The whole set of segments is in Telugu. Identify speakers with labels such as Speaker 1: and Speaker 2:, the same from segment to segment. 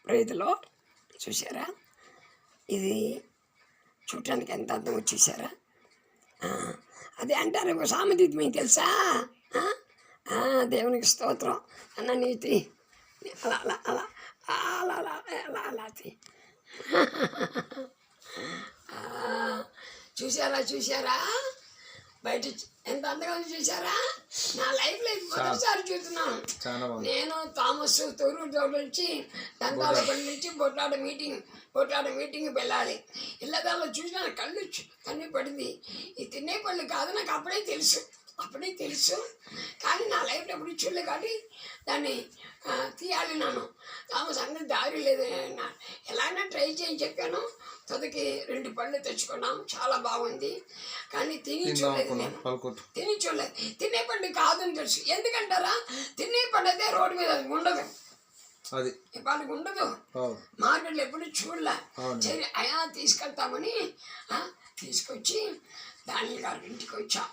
Speaker 1: ప్రేతలో చూసారా, ఇది చూడటానికి ఎంత అందం వచ్చేసారా. అదే అంటారు ఒక సామెత, మీకు తెలుసా? దేవునికి స్తోత్రం అన్న నీతి అలా అలా అలా అలా అలా అలా అలా చూసారా చూసారా, బయట ఎంత అంతగా చూసారా. నా లైఫ్లో మొదటిసారి చూస్తున్నాను నేను. థామస్ తూరూరు నుంచి దంతాలపల్లి నుంచి బొట్లాడ మీటింగ్ వెళ్ళాలి. ఇళ్ళదాల్లో చూసిన కన్ను పడింది. ఈ తినే పళ్ళు కాదు నాకు అప్పుడే తెలుసు. కానీ నా లైఫ్లో ఎప్పుడు చూడలేదు కాబట్టి దాన్ని తీయాలి. నన్ను థామస్ అందరి దారి లేదు, ఎలాగైనా ట్రై చేయని చెప్పాను. తొదకి 2 పళ్ళు తెచ్చుకున్నాం, చాలా బాగుంది. కానీ తిని చూడలేదు. తినే పండు కాదని తెలుసు. ఎందుకంటారా, తినే పండు అయితే రోడ్డు మీద ఉండదు, వాళ్ళకి ఉండదు. మార్కెట్లో ఎప్పుడు చూడలే. సరే అయా తీసుకెళ్తామని తీసుకొచ్చి దాని గారి ఇంటికి వచ్చాం.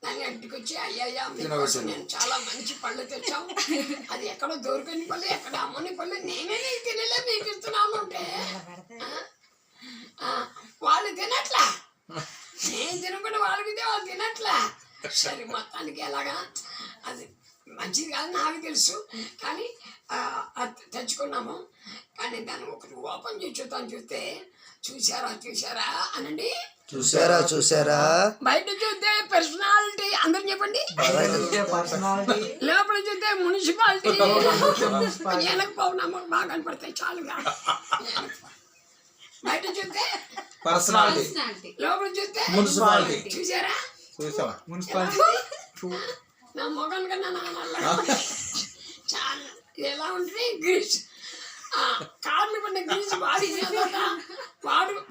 Speaker 1: అయ్యా మీకోసం నేను చాలా మంచి పళ్ళు తెచ్చాం, అది ఎక్కడో దొరికిన పళ్ళు, ఎక్కడ అమ్మని పళ్ళు, నేనే నీకు తినలే మీకు ఇస్తున్నాను అంటే వాళ్ళు తినట్లా. నేను తినకుండా వాళ్ళకి వాళ్ళు తినట్లా. సరే మొత్తానికి ఎలాగా అది మంచిది కాదు నాకు తెలుసు, కానీ తెచ్చుకున్నాము. కానీ దాన్ని ఒకటి ఓపెన్ చేసి చూస్తే చూసారా అనండి.
Speaker 2: చూసారా
Speaker 1: బయట చూస్తే పర్సనాలిటీ, అందరు చెప్పండి. లోపల చూస్తే మున్సిపాలిటీ, వెనకపోవడం బాగా కనపడతాయి చాలుగా. బయట చూస్తే పర్సనాలిటీ, లోపల చూస్తే మున్సిపాలిటీ. చూసారా నా మొగన్ కన్నా చాలా ఎలా ఉంటుంది. గ్రీస్ కార్లు పడిన గ్రీస్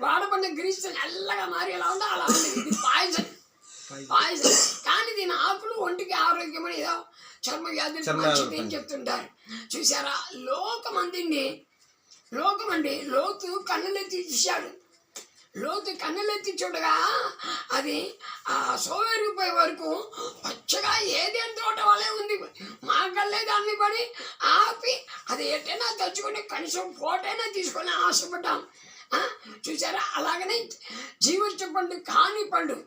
Speaker 1: వాడబడిన గ్రీస్ నల్లగా మారి ఎలా ఉందో అలా ఉంది. ఇది పాయిజన్. కానీ దీని ఆకులు ఒంటికి ఆరోగ్యమని ఏదో చర్మ వ్యాధులు మంచిది అని చెప్తుంటారు. చూసారా, లోకమంది లోతు కన్నులెత్తి చూశాడు. కన్నులెత్తి చూడగా అది సోవేరిపోయే వరకు పచ్చగా ఏదేని తోట వలె ఉంది. మాకల్లే దాన్ని పడి ఆపి అది ఎట్టైనా తెచ్చుకొని కనీసం ఫోటోైనా తీసుకొని ఆశపడ్డాం. చూసారా, అలాగనే జీవించే పండు కాని పండు,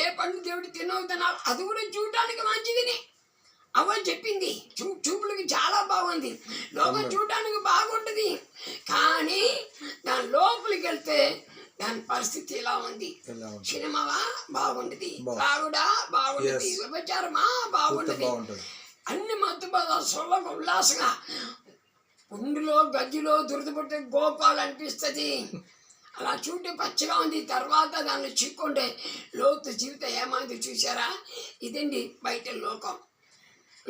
Speaker 1: ఏ పండు దేవుడు తినవుతున్నారు అది కూడా చూడటానికి మంచిదిని అవని చెప్పింది. చూపులకి చాలా బాగుంది, లోకం చూడటానికి బాగుంటుంది. కానీ దాని లోపలికి వెళ్తే దాని పరిస్థితి ఎలా ఉంది. సినిమావా బాగుంటుంది, తాగుడా బాగుంటుంది, విభచారమా బాగుంటుంది, అన్ని మత్తు పదార్థాలకు ఉల్లాసంగా పుండులో గజ్జిలో దురదపట్టే గోపాలు అనిపిస్తుంది. అలా చూస్తే పచ్చగా ఉంది. తర్వాత దాన్ని చిక్కుంటే లోతు జీవితం ఏమైంది చూసారా. ఇదండి బయట లోకం,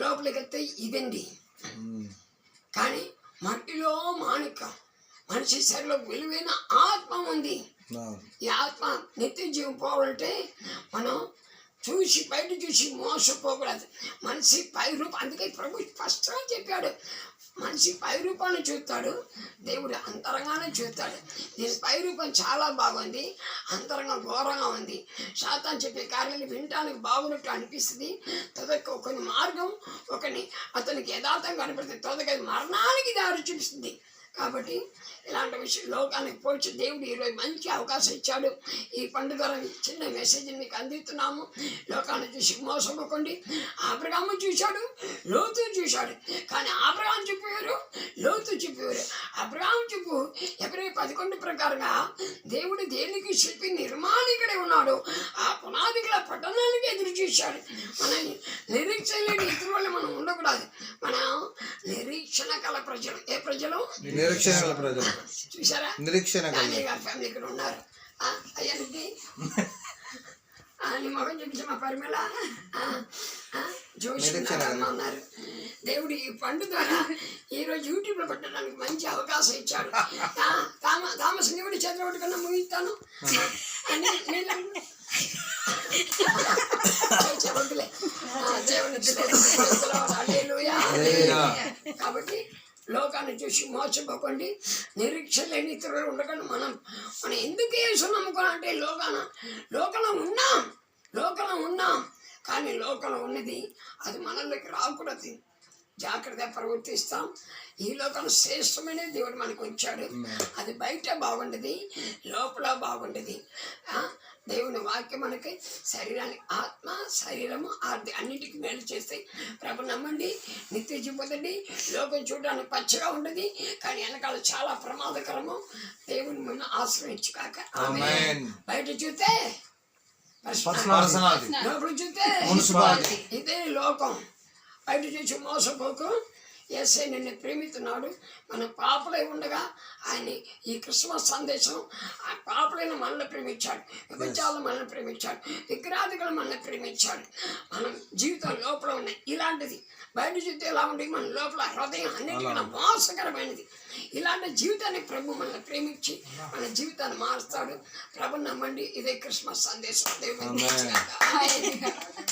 Speaker 1: లోపలికి వెళ్తే ఇదండి. కానీ మట్టిలో మాణిక్యం, మనిషి శరీరంలో విలువైన ఆత్మ ఉంది. ఈ ఆత్మ నిత్య జీవం పోవాలంటే మనం బయట చూసి మోసపోకూడదు. మనిషి పై రూపం, అందుకే ప్రభు స్పష్టంగా చెప్పాడు, మనిషి పై రూపాన్ని చూస్తాడు, దేవుడు అంతరంగానే చూస్తాడు. దీని పై రూపం చాలా బాగుంది, అంతరంగం ఘోరంగా ఉంది. శాతాన్ని చెప్పే కార్యాలు వినటానికి బాగున్నట్టు అనిపిస్తుంది. కొన్ని మార్గం అతనికి యథార్థంగా కనపడుతుంది, తొదక మరణానికి దారి చూపిస్తుంది. కాబట్టి ఇలాంటి విషయం లోకానికి పోల్చి దేవుడు ఈరోజు మంచి అవకాశం ఇచ్చాడు. ఈ పండుగ చిన్న మెసేజ్ని మీకు అందిస్తున్నాము. లోకాన్ని చూసి మోసపోకండి. అబ్రహాము చూశాడు, లోతు చూశాడు, కానీ అబ్రహాము చెప్పేవారు, లోతు చెప్పేవారు. అబ్రహాము చెప్పు ఎబ్రాయి 11 ప్రకారంగా దేవుడు దేనికి శిల్పి నిర్మాణికుడే ఉన్నాడు, ఆ పునాదిగల పట్టణానికి ఎదురు చూశాడు. మన నిరీక్షణ లేని ఇతరుల వల్ల మనం ఉండకూడదు. మనం నిరీక్షణ కల ప్రజలు. ఏ ప్రజలు? చూసారా, ఫ్యామిలీ ఇక్కడ ఉన్నారు. అయ్యానికి నీ మొహం చూపించి మా పరిమళ జోషి ఉన్నారు. దేవుడు ఈ పండు ద్వారా ఈరోజు యూట్యూబ్లో పెట్టడానికి మంచి అవకాశం ఇచ్చాడు. థామస్ దేవుడి చేతులు ఒకటి కన్నా ముగిస్తాను కాబట్టి లోకాన్ని చూసి మోసపోకండి. నిరీక్ష లేని ఇతరులు ఉండకండి. మనం ఎందుకు యేసు నమ్ముకోవాలంటే లోకంలో ఉన్నాం కానీ లోకంలో ఉన్నది అది మనలోకి రాకూడదు. జాగ్రత్తగా ప్రవర్తిస్తాం. ఈ లోకం శ్రేష్టమైన దేవుడు మనకు ఉంచాడు. అది బయట బాగుండదు, లోపల బాగుండదు. దేవుని వాక్యం మనకి శరీరానికి ఆత్మ శరీరము అన్నిటికీ మేలు చేస్తాయి. ప్రభు నమ్మండి, నిత్య జీవితండి. లోకం చూడడానికి పచ్చగా ఉండదు, కానీ వెనకాల చాలా ప్రమాదకరము. దేవుని ముందు ఆశ్రయించుకాక. బయట చూస్తే లోపల చూస్తే ఇదే లోకం. బయట చూసి మోసపోకు. యేసే నిన్ను ప్రేమిస్తున్నాడు. మనం పాపలై ఉండగా ఆయన ఈ క్రిస్మస్ సందేశం ఆ పాపలైన మనల్ని ప్రేమించాడు, విభజాలు మనల్ని ప్రేమించాడు, విగ్రహాదికులు మనల్ని ప్రేమించాడు. మనం జీవితం లోపల ఉన్నాయి ఇలాంటిది. బయట చూస్తే ఎలా ఉండి మన లోపల హృదయం అన్నిటికన్నా మోసకరమైనది. ఇలాంటి జీవితాన్ని ప్రభు మనల్ని ప్రేమించి మన జీవితాన్ని మారుస్తాడు. ప్రభు నమ్మండి, ఇదే క్రిస్మస్ సందేశం. దేవుని